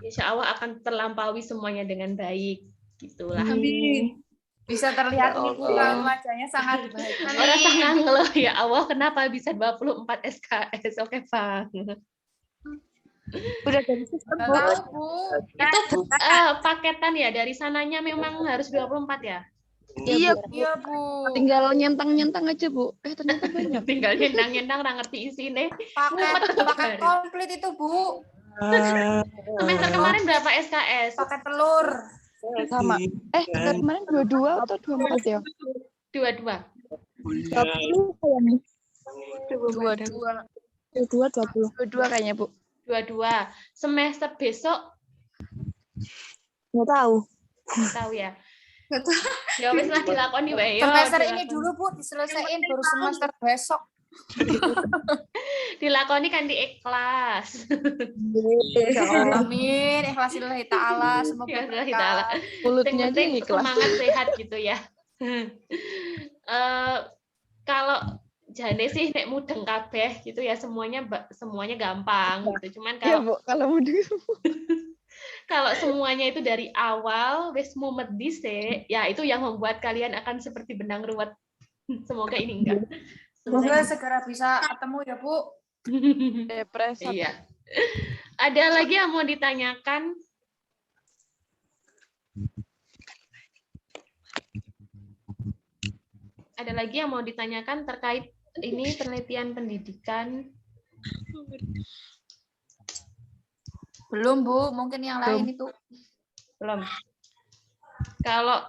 Speaker 1: Insya Allah akan terlampaui semuanya dengan baik. Gitulah.
Speaker 2: Amin. Bisa terlihat
Speaker 3: Ya
Speaker 2: nih, Bu,
Speaker 3: Allah.
Speaker 2: kalau wajahnya sangat bahagia.
Speaker 1: Orang sangat ngeluh, ya Allah kenapa bisa 24 SKS. Oke, Bang.
Speaker 3: Udah dari sistem, Bu.
Speaker 2: Tahu, Bu. Itu
Speaker 1: Paketan ya, dari sananya memang harus 24 ya?
Speaker 3: Iya, Bu.
Speaker 2: iya, Bu.
Speaker 3: Tinggal nyentang-nyentang aja, Bu. Ternyata banyak.
Speaker 1: Tinggal nyendang-nyendang, nggak ngerti isinya.
Speaker 2: Paket komplit itu, Bu.
Speaker 1: Semester kemarin berapa SKS?
Speaker 2: Paket telur.
Speaker 3: Sama. Kemarin 22 atau 24 ya?
Speaker 1: 22.
Speaker 3: 22 kayaknya, Bu.
Speaker 1: 22. Semester besok
Speaker 3: Nggak tahu.
Speaker 1: tahu ya. Ya wis lah dilakoni wae yo.
Speaker 2: Semester ini dulu, Bu, diselesaikan baru semester besok.
Speaker 1: Dilakoni kan di ikhlas.
Speaker 2: Amin. Ikhlasillahi ta'ala. Semoga
Speaker 1: Ya Allah
Speaker 2: berkah.
Speaker 1: taala.
Speaker 3: Mulutnya aja
Speaker 1: Penting
Speaker 3: ikhlas.
Speaker 1: semangat sehat gitu ya. Kalau jane sih nek mudeng kabeh gitu ya, semuanya gampang gitu. Cuman
Speaker 3: Iya,
Speaker 1: kalau
Speaker 3: Bu. Kalau mudik.
Speaker 1: kalau semuanya itu dari awal wis mumet dhisik, ya itu yang membuat kalian akan seperti benang ruwet. Semoga ini enggak.
Speaker 2: Semoga segera bisa ketemu ya, Bu.
Speaker 3: Depresi.
Speaker 1: Iya. Ada lagi yang mau ditanyakan? Ada lagi yang mau ditanyakan terkait ini penelitian pendidikan?
Speaker 2: Belum, Bu. Mungkin yang lain itu.
Speaker 1: Belum. Kalau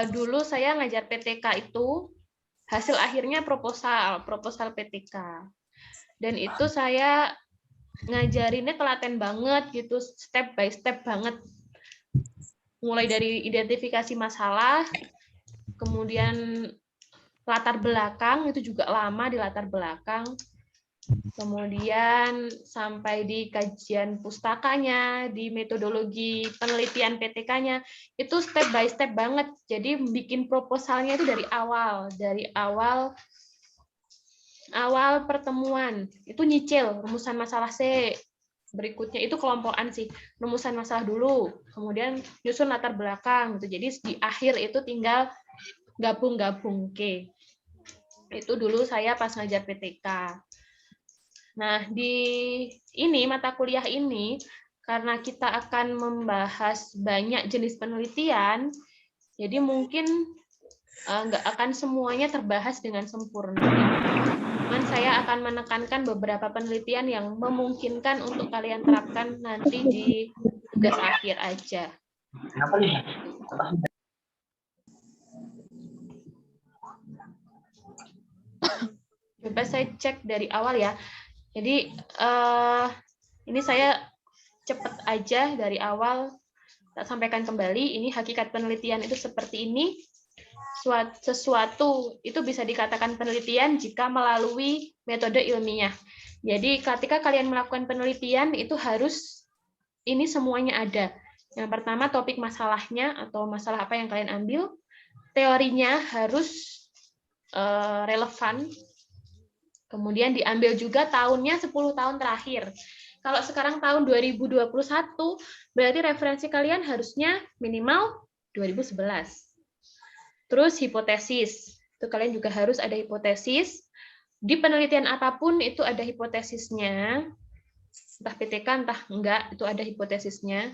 Speaker 1: dulu saya ngajar PTK itu hasil akhirnya proposal PTK. Dan itu saya ngajarinnya telaten banget gitu, step by step banget. Mulai dari identifikasi masalah, kemudian latar belakang, itu juga lama di latar belakang. Kemudian sampai di kajian pustakanya, di metodologi penelitian PTK-nya, itu step by step banget. Jadi bikin proposalnya itu dari awal pertemuan. Itu nyicil rumusan masalah C. Berikutnya itu kelompokan sih, rumusan masalah dulu, kemudian nyusun latar belakang gitu. Jadi di akhir itu tinggal gabung-gabung ke. Itu dulu saya pas ngajar PTK. Nah, di ini mata kuliah ini karena kita akan membahas banyak jenis penelitian, jadi mungkin nggak akan semuanya terbahas dengan sempurna. Cuman saya akan menekankan beberapa penelitian yang memungkinkan untuk kalian terapkan nanti di tugas akhir aja. Coba saya cek dari awal ya. Jadi ini saya cepat aja dari awal. Tak sampaikan kembali, ini hakikat penelitian itu seperti ini. Sesuatu itu bisa dikatakan penelitian jika melalui metode ilmiah. Jadi ketika kalian melakukan penelitian itu harus ini semuanya ada. Yang pertama topik masalahnya atau masalah apa yang kalian ambil, teorinya harus relevan. Kemudian diambil juga tahunnya 10 tahun terakhir. Kalau sekarang tahun 2021, berarti referensi kalian harusnya minimal 2011. Terus hipotesis, itu kalian juga harus ada hipotesis. Di penelitian apapun itu ada hipotesisnya, entah PTK, entah enggak, itu ada hipotesisnya.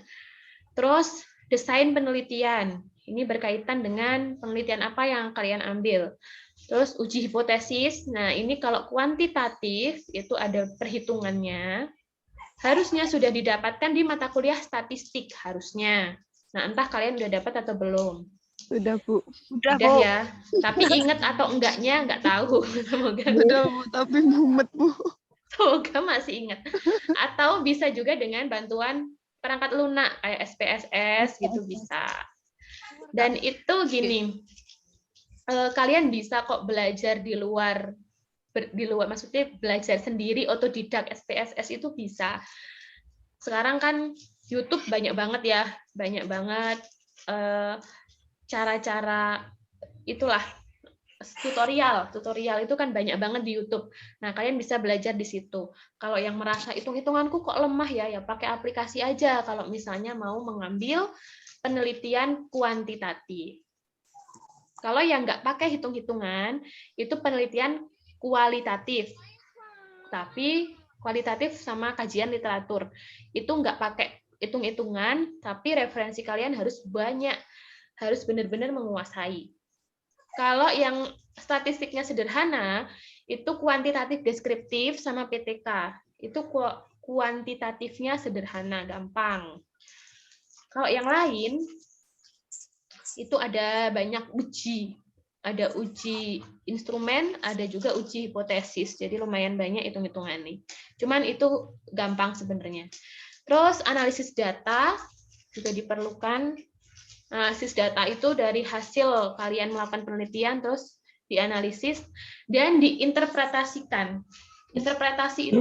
Speaker 1: Terus desain penelitian, ini berkaitan dengan penelitian apa yang kalian ambil. Terus uji hipotesis, nah ini kalau kuantitatif itu ada perhitungannya, harusnya sudah didapatkan di mata kuliah statistik, harusnya. Nah entah kalian udah dapat atau belum.
Speaker 3: Udah, Bu.
Speaker 1: Udah
Speaker 3: Bu.
Speaker 1: Ya, tapi ingat atau enggaknya nggak tahu. Semoga.
Speaker 3: Udah, Bu, tapi mumet, Bu.
Speaker 1: Semoga masih ingat. Atau bisa juga dengan bantuan perangkat lunak kayak SPSS gitu bisa. Dan itu gini, kalian bisa kok belajar di luar, maksudnya belajar sendiri otodidak SPSS itu bisa. Sekarang kan YouTube banyak banget ya, banyak banget cara-cara itulah tutorial itu kan banyak banget di YouTube. Nah, kalian bisa belajar di situ. Kalau yang merasa hitung-hitunganku kok lemah ya pakai aplikasi aja kalau misalnya mau mengambil penelitian kuantitatif. Kalau yang nggak pakai hitung-hitungan, itu penelitian kualitatif. Tapi kualitatif sama kajian literatur. Itu nggak pakai hitung-hitungan, tapi referensi kalian harus banyak, harus benar-benar menguasai. Kalau yang statistiknya sederhana, itu kuantitatif deskriptif sama PTK. Itu kuantitatifnya sederhana, gampang. Kalau yang lain, itu ada banyak uji. Ada uji instrumen, ada juga uji hipotesis. Jadi lumayan banyak hitung-hitungan nih. Cuman itu gampang sebenarnya. Terus analisis data juga diperlukan. Analisis data itu dari hasil kalian melakukan penelitian, terus dianalisis dan diinterpretasikan. Interpretasi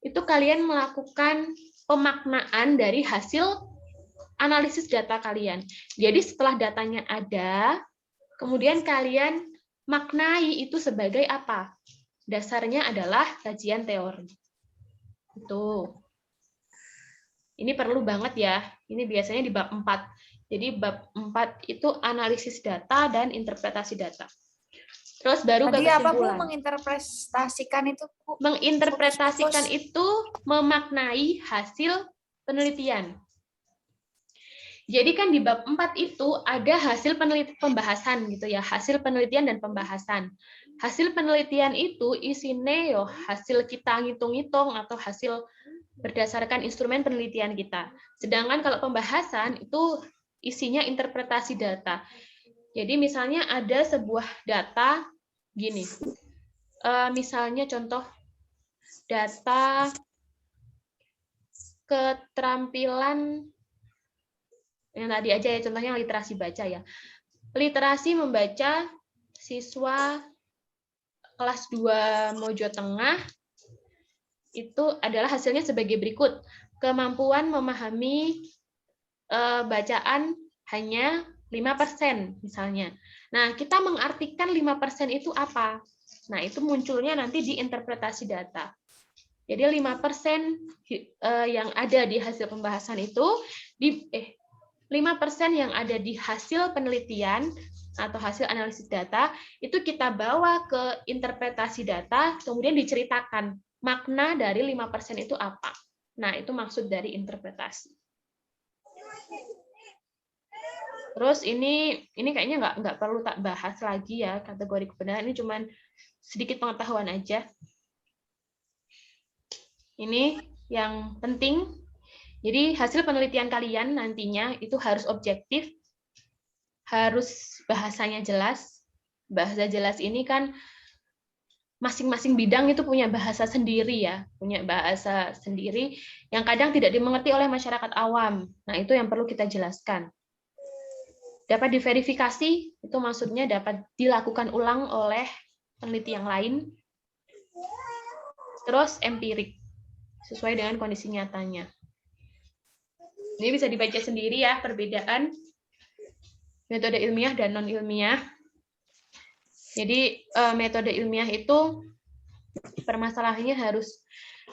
Speaker 1: itu kalian melakukan pemaknaan dari hasil analisis data kalian. Jadi setelah datanya ada, kemudian kalian maknai itu sebagai apa? Dasarnya adalah kajian teori. Itu. Ini perlu banget ya. Ini biasanya di bab 4. Jadi bab 4 itu analisis data dan interpretasi data. Terus baru ke kesimpulan.
Speaker 2: Tadi apa, Bu, menginterpretasikan itu, Bu?
Speaker 1: Menginterpretasikan itu memaknai hasil penelitian. Jadi kan di bab 4 itu ada hasil pembahasan gitu ya, hasil penelitian dan pembahasan. Hasil penelitian itu isinya hasil kita ngitung-ngitung atau hasil berdasarkan instrumen penelitian kita. Sedangkan kalau pembahasan itu isinya interpretasi data. Jadi misalnya ada sebuah data gini. Misalnya contoh data keterampilan yang tadi aja ya, contohnya literasi baca ya. Literasi membaca siswa kelas 2 Mojo Tengah itu adalah hasilnya sebagai berikut. Kemampuan memahami bacaan hanya 5% misalnya. Nah, kita mengartikan 5% itu apa? Nah, itu munculnya nanti di interpretasi data. Jadi 5% yang ada di hasil pembahasan itu 5% yang ada di hasil penelitian atau hasil analisis data itu kita bawa ke interpretasi data, kemudian diceritakan makna dari 5% itu apa. Nah, itu maksud dari interpretasi. Terus ini kayaknya nggak perlu tak bahas lagi ya kategori kebenaran, ini cuman sedikit pengetahuan aja. Ini yang penting. Jadi hasil penelitian kalian nantinya itu harus objektif, harus bahasanya jelas. Bahasa jelas ini kan masing-masing bidang itu punya bahasa sendiri ya, punya bahasa sendiri yang kadang tidak dimengerti oleh masyarakat awam. Nah, itu yang perlu kita jelaskan. Dapat diverifikasi, itu maksudnya dapat dilakukan ulang oleh peneliti yang lain. Terus empirik, sesuai dengan kondisi nyatanya. Ini bisa dibaca sendiri ya, perbedaan metode ilmiah dan non-ilmiah. Jadi metode ilmiah itu permasalahannya harus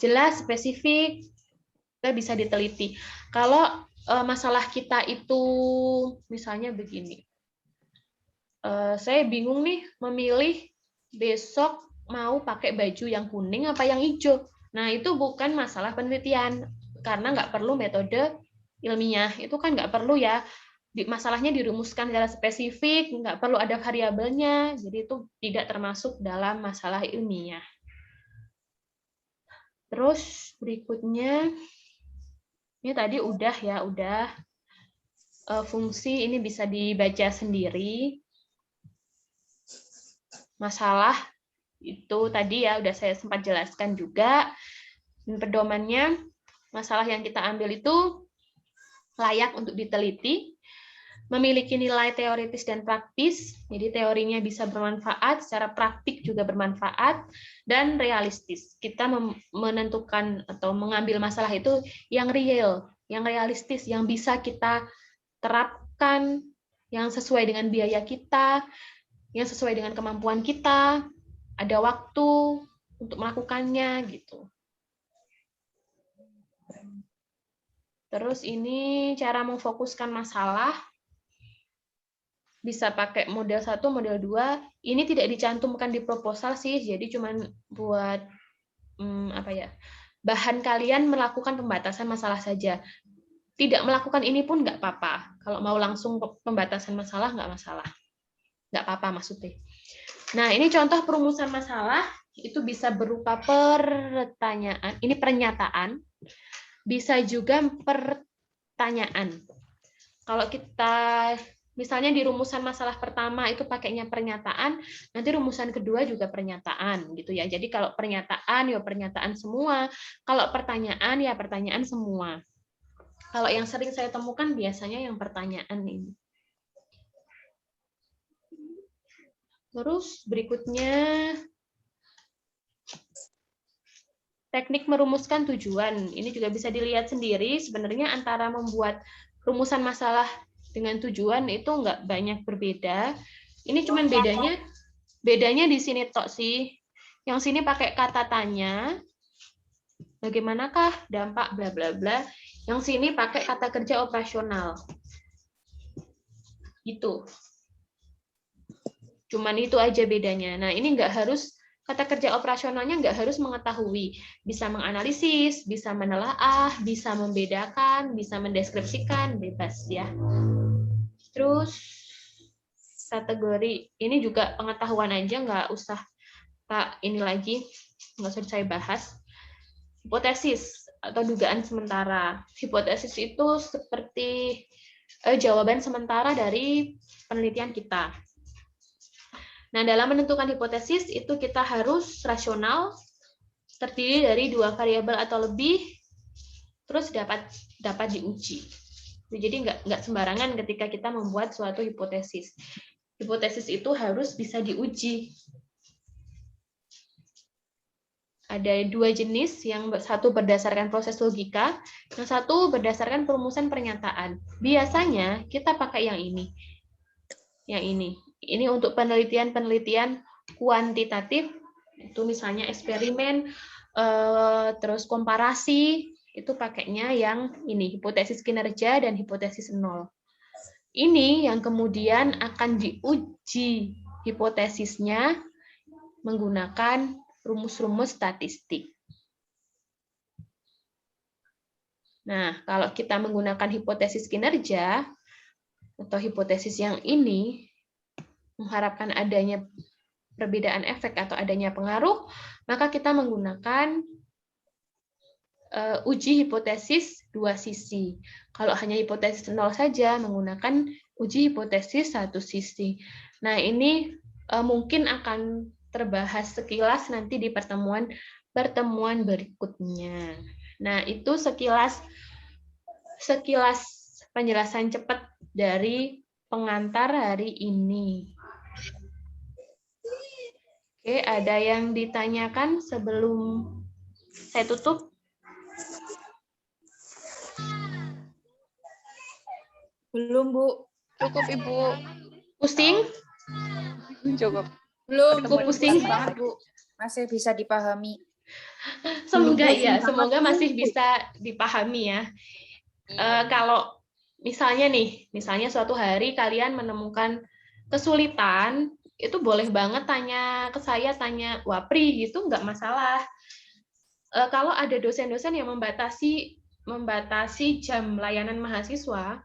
Speaker 1: jelas, spesifik, bisa diteliti. Kalau masalah kita itu misalnya begini, saya bingung nih memilih besok mau pakai baju yang kuning apa yang hijau. Nah, itu bukan masalah penelitian, karena nggak perlu metode ilmiah. Itu kan nggak perlu ya, masalahnya dirumuskan secara spesifik, nggak perlu ada variabelnya, jadi itu tidak termasuk dalam masalah ilmiah. Terus berikutnya, ini tadi udah ya, fungsi ini bisa dibaca sendiri. Masalah itu tadi ya udah saya sempat jelaskan juga. Dan pedomannya, masalah yang kita ambil itu layak untuk diteliti, memiliki nilai teoritis dan praktis, jadi teorinya bisa bermanfaat, secara praktik juga bermanfaat, dan realistis. Kita menentukan atau mengambil masalah itu yang real, yang realistis, yang bisa kita terapkan, yang sesuai dengan biaya kita, yang sesuai dengan kemampuan kita, ada waktu untuk melakukannya, gitu. Terus ini cara memfokuskan masalah, bisa pakai model 1, model 2. Ini tidak dicantumkan di proposal sih, jadi cuman buat bahan kalian melakukan pembatasan masalah saja. Tidak melakukan ini pun nggak apa-apa. Kalau mau langsung pembatasan masalah, nggak masalah. Nggak apa-apa maksudnya. Nah, ini contoh perumusan masalah, itu bisa berupa pertanyaan, ini pernyataan, bisa juga pertanyaan. Kalau kita misalnya di rumusan masalah pertama itu pakainya pernyataan, nanti rumusan kedua juga pernyataan gitu ya. Jadi kalau pernyataan ya pernyataan semua, kalau pertanyaan ya pertanyaan semua. Kalau yang sering saya temukan biasanya yang pertanyaan ini. Terus berikutnya teknik merumuskan tujuan. Ini juga bisa dilihat sendiri sebenarnya antara membuat rumusan masalah dengan tujuan itu nggak banyak berbeda. Ini cuman bedanya di sini tok sih. Yang sini pakai kata tanya, bagaimanakah dampak bla bla bla. Yang sini pakai kata kerja operasional. Gitu. Cuman itu aja bedanya. Nah, ini nggak harus, kata kerja operasionalnya nggak harus mengetahui. Bisa menganalisis, bisa menelaah, bisa membedakan, bisa mendeskripsikan, bebas ya. Terus kategori ini juga pengetahuan aja, nggak usah ini lagi, nggak usah saya bahas. Hipotesis atau dugaan sementara. Hipotesis itu seperti jawaban sementara dari penelitian kita. Nah, dalam menentukan hipotesis itu kita harus rasional, terdiri dari 2 variabel atau lebih, terus dapat diuji. Jadi nggak sembarangan ketika kita membuat suatu hipotesis. Hipotesis itu harus bisa diuji. Ada 2 jenis, yang satu berdasarkan proses logika, yang satu berdasarkan perumusan pernyataan. Biasanya kita pakai yang ini. Yang ini. Ini untuk penelitian-penelitian kuantitatif, itu misalnya eksperimen, terus komparasi, itu pakainya yang ini, hipotesis kinerja dan hipotesis nol. Ini yang kemudian akan diuji hipotesisnya menggunakan rumus-rumus statistik. Nah, kalau kita menggunakan hipotesis kinerja atau hipotesis yang ini, mengharapkan adanya perbedaan efek atau adanya pengaruh, maka kita menggunakan uji hipotesis dua sisi. Kalau hanya hipotesis nol saja, menggunakan uji hipotesis satu sisi. Nah, ini mungkin akan terbahas sekilas nanti di pertemuan berikutnya. Nah, itu sekilas penjelasan cepat dari pengantar hari ini. Oke, ada yang ditanyakan sebelum saya tutup?
Speaker 2: Belum, Bu.
Speaker 3: Cukup, Ibu.
Speaker 1: Pusing?
Speaker 3: Cukup.
Speaker 2: Belum.
Speaker 1: Cukup pusing
Speaker 2: banget, Bu. Masih bisa dipahami.
Speaker 1: Semoga ya, semoga masih bisa dipahami ya. Kalau misalnya suatu hari kalian menemukan kesulitan, itu boleh banget tanya ke saya, tanya Wapri gitu, nggak masalah. Kalau ada dosen-dosen yang membatasi jam layanan mahasiswa,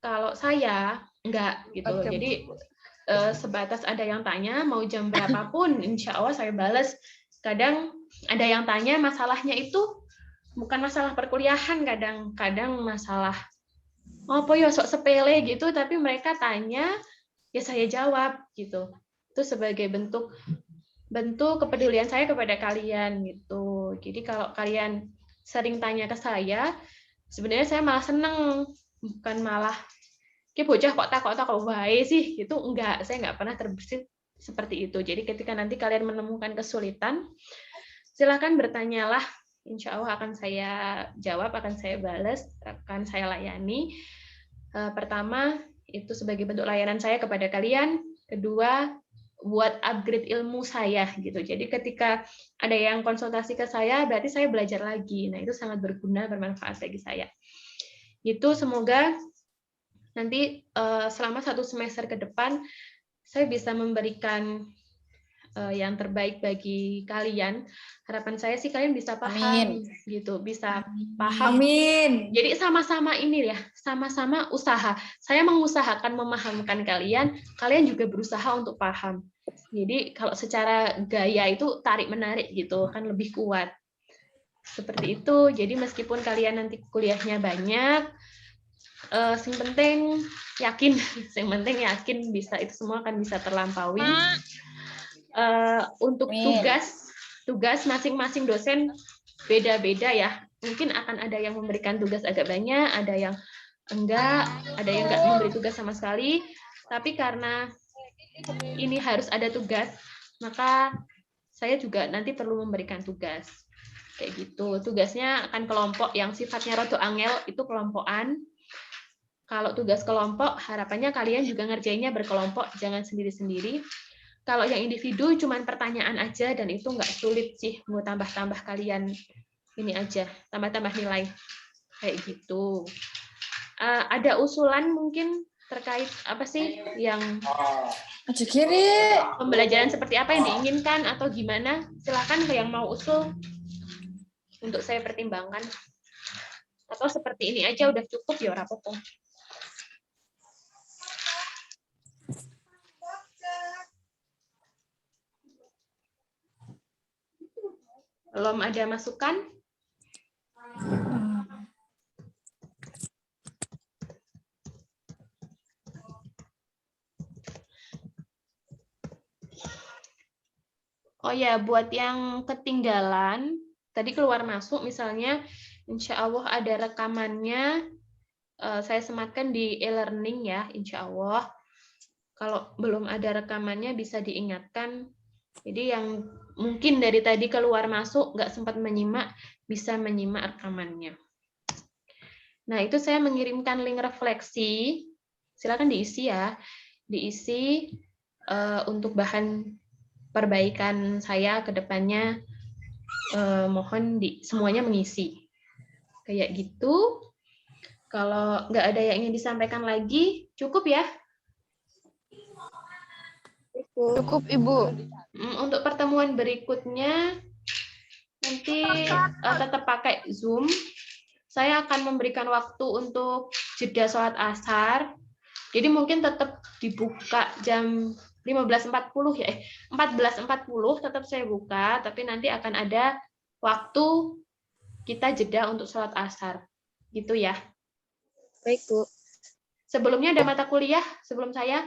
Speaker 1: kalau saya nggak gitu.
Speaker 3: Oke.
Speaker 1: Jadi sebatas ada yang tanya mau jam berapapun, insya Allah saya balas. Kadang ada yang tanya masalahnya itu bukan masalah perkuliahan, kadang masalah apa ya sok sepele gitu, tapi mereka tanya ya saya jawab gitu. Itu sebagai bentuk kepedulian saya kepada kalian gitu. Jadi kalau kalian sering tanya ke saya, sebenarnya saya malah seneng, bukan malah kayak bocah kok takut wae sih gitu. Enggak, saya nggak pernah terbersit seperti itu. Jadi ketika nanti kalian menemukan kesulitan, silakan bertanyalah. Insya Allah akan saya jawab, akan saya balas, akan saya layani. Pertama, itu sebagai bentuk layanan saya kepada kalian. Kedua, buat upgrade ilmu saya gitu. Jadi ketika ada yang konsultasi ke saya, berarti saya belajar lagi. Nah, itu sangat berguna, bermanfaat bagi saya. Itu semoga nanti selama 1 semester ke depan saya bisa memberikan yang terbaik bagi kalian. Harapan saya sih kalian bisa paham. Amin. Gitu, bisa paham.
Speaker 2: Amin.
Speaker 1: Jadi sama-sama ini ya, sama-sama usaha. Saya mengusahakan memahamkan kalian, kalian juga berusaha untuk paham. Jadi kalau secara gaya itu tarik-menarik gitu, kan lebih kuat. Seperti itu. Jadi meskipun kalian nanti kuliahnya banyak, yang penting yakin bisa, itu semua akan bisa terlampaui. Untuk tugas masing-masing dosen beda-beda ya. Mungkin akan ada yang memberikan tugas agak banyak, ada yang enggak, ada yang enggak memberi tugas sama sekali. Tapi karena ini harus ada tugas, maka saya juga nanti perlu memberikan tugas. Kayak gitu. Tugasnya akan kelompok yang sifatnya rodo angel, itu kelompokan. Kalau tugas kelompok, harapannya kalian juga ngerjainnya berkelompok, jangan sendiri-sendiri. Kalau yang individu cuman pertanyaan aja, dan itu nggak sulit sih, mau tambah-tambah kalian ini aja, tambah-tambah nilai kayak gitu. Ada usulan mungkin terkait apa sih yang pembelajaran seperti apa yang diinginkan atau gimana? Silakan yang mau usul untuk saya pertimbangkan. Atau seperti ini aja udah cukup ya rapopo. Belum ada masukan? Oh ya, buat yang ketinggalan, tadi keluar masuk misalnya, insya Allah ada rekamannya, saya sematkan di e-learning ya, insya Allah. Kalau belum ada rekamannya bisa diingatkan. Jadi yang mungkin dari tadi keluar masuk nggak sempat menyimak, bisa menyimak rekamannya. Nah, itu saya mengirimkan link refleksi. Silakan diisi ya. Diisi untuk bahan perbaikan saya ke depannya. Mohon semuanya mengisi. Kayak gitu. Kalau nggak ada yang ingin disampaikan lagi, cukup ya?
Speaker 3: Cukup, Ibu.
Speaker 1: Untuk pertemuan berikutnya, nanti tetap pakai Zoom. saya akan memberikan waktu untuk jeda sholat asar. Jadi mungkin tetap dibuka jam 15.40 ya, 14.40 tetap saya buka, tapi nanti akan ada waktu kita jeda untuk sholat asar. Gitu ya.
Speaker 5: Baik, Bu.
Speaker 1: Sebelumnya ada mata kuliah sebelum saya?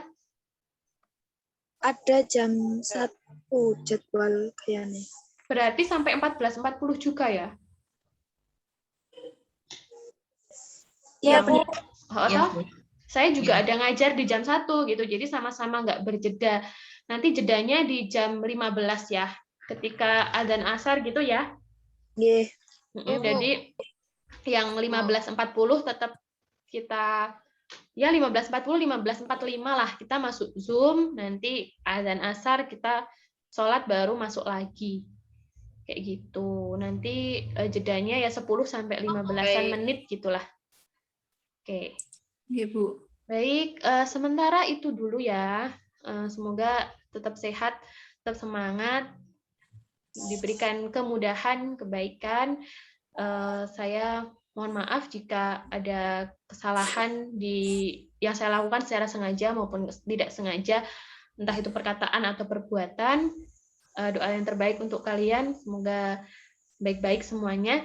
Speaker 5: Ada jam 1 jadwal kayaknya.
Speaker 1: Berarti sampai 14.40 juga ya?
Speaker 5: Iya,
Speaker 1: Bu.
Speaker 5: Ya,
Speaker 1: Saya juga ada ngajar di jam 1 gitu, jadi sama-sama nggak berjeda. Nanti jedanya di jam 15 ya, ketika adzan asar gitu ya.
Speaker 5: Nggih.
Speaker 1: Jadi yang 15.40 tetap kita, ya 15.40, 15.45 lah, kita masuk Zoom, nanti adzan asar kita sholat baru masuk lagi. Kayak gitu. Nanti jedanya ya 10-15 menit gitulah. Oke.
Speaker 6: Iya, Bu.
Speaker 1: Baik, sementara itu dulu ya. Semoga tetap sehat, tetap semangat, diberikan kemudahan, kebaikan. Saya mohon maaf jika ada kesalahan yang saya lakukan secara sengaja maupun tidak sengaja, entah itu perkataan atau perbuatan. Doa yang terbaik untuk kalian, semoga baik-baik semuanya.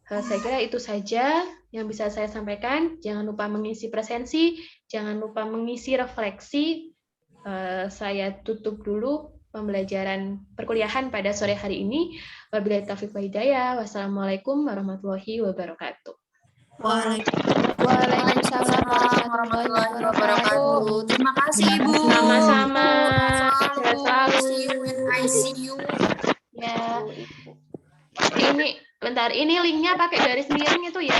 Speaker 1: Saya kira itu saja yang bisa saya sampaikan. Jangan lupa mengisi presensi, jangan lupa mengisi refleksi. Saya tutup dulu pembelajaran perkuliahan pada sore hari ini. Wabillahi taufiq wal hidayah. Wassalamualaikum warahmatullahi wabarakatuh.
Speaker 2: Waalaikumsalam warahmatullahi wabarakatuh.
Speaker 5: Terima kasih, Ibu.
Speaker 1: Sama-sama. Sehat selalu.
Speaker 5: See you when I see you.
Speaker 1: Ya. Ini bentar, ini linknya pakai garis miring itu ya.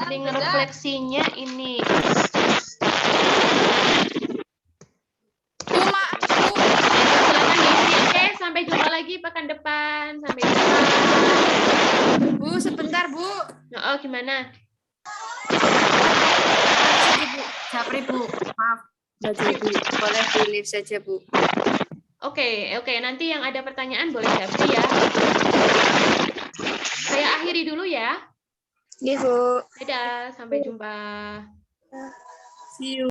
Speaker 1: Link refleksinya ini. Silakan diisi. Oke, sampai jumpa lagi pekan depan. Sampai jumpa.
Speaker 5: Bu, sebentar, Bu.
Speaker 1: Oh, gimana?
Speaker 5: Japri, Bu. Maaf. Bu. Boleh di-leave saja, Bu.
Speaker 1: Oke, nanti yang ada pertanyaan boleh japri ya. Saya akhiri dulu ya.
Speaker 5: Nggih, Bu.
Speaker 1: Dadah, sampai jumpa.
Speaker 5: See you.